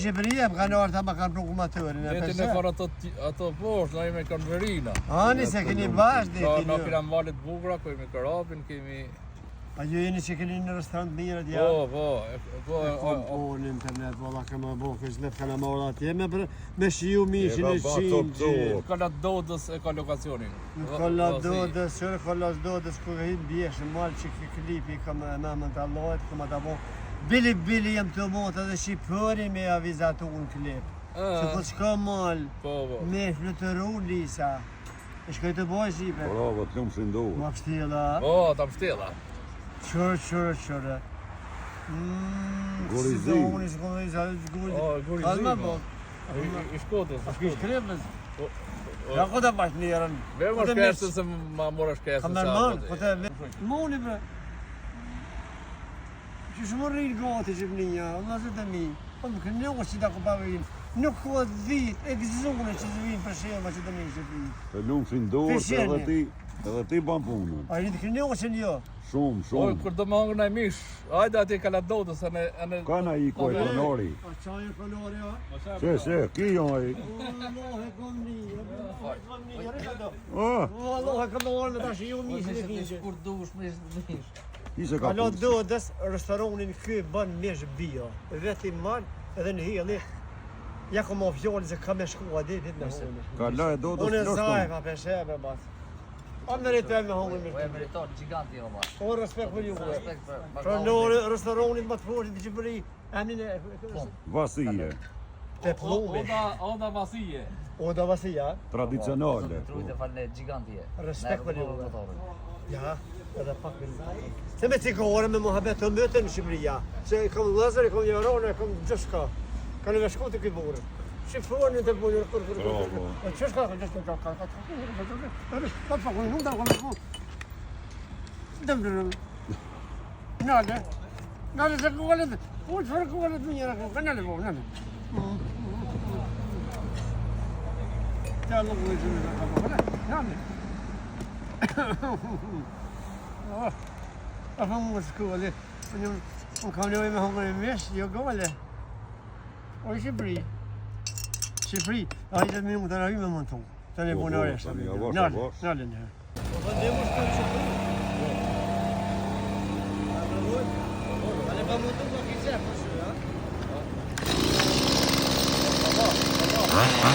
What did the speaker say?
Shqipëria, më kanë ardhur ma kanë prokumatorin. Vetin e fara ato poshtë, na jemi kanë verina. Ani se keni bashkë Na dhe kena malet bukura, kemi karapin, kemi... A ju jeni që keni në restorant mirë atje? Po. Po në internet, valla kema bo, kështë net kanë marrë atje me shiu mishin e qinë. Kalat Dodës e ka lokacionin. Në Kalat Dodës, shërë Kalat Dodës, ku ka hinë bjeshë, malë që këtë klipi, ka me namën të Allahit, ka me të bo. Bili jem të motë edhe Shqipëri me avizatu në klip. Që po shka malë, me flutëru Lisa. E shkoj të boj Shqipe. Bravo, të lumë shindohë. Ma pështila. Ta pështila. Qërë. Gorizi. Gorizi. Kalma bo. I Shkodës. A shkoj shkrepës? Ja ko të bashkë njerën. Verë më shkesën se ma mora shkesën. Kamerman, ko të moni bre. Që shumë rrinë gati Shqipënia, më zë të mi. Po më kënë njënë që ta ku paverin. Nuk ko dhit, egzone që të vinë për shema që të mi Shqipëni. Të lumë shindohë, edhe ti ban punën. A rritë kënë njënë që një? Shumë. Kur do më hangër në mish, hajde ati Kalat Dodës, Ka na i koj konori. A qaj e konori, a? Se, ki janë i. Allah e kom një, Allah e kom orë me tash ju mishin e kinqë. Kur dush, mish. Ise ka Kalat punë. Dodës, restoranin këj bën mish bio. Veti mal edhe në hili. Ja kom o fjallë se ka me shkua dit në hongë. Ka la e Dodës Unë e lështon. zaj pa peshebe batë. A meritor me hongë mish. Po e meritor giganti o bash. O respekt për ju. Respekt për Pra në restoranit më të fortit të Shqipëri, emnin e... Vasije, Te plumi. Oda Vasije. Oda Vasia. tradicionale. Trujt e falne giganti e. Respekt për ju. Ja, edhe pak për se me cikore me muhabet të mëtë në Shqipëria. Se kam lëzër, kam njërone, kam gjëshka. Ka në veshku të këj burë. Shqipëforën të burë, kërë. Qëshka ka gjëshka ka. Ka të fakunë, nuk da ka me ku. Dëmdërëm. Nale se kualet, unë të farë kualet më njëra. Nale po, nale. Ja, nuk në gjënë në ka po, nale. A fa mu shkolle, unë kam lojë me hongër e mesh, jo gole. O i Shqipëri. A i të minutë të ravi me më në tonë. Të ne bu në areshtë. Nale një. Po të ndemu shkollë Shqipëri. Ale pa më të më kise, për shë, ha?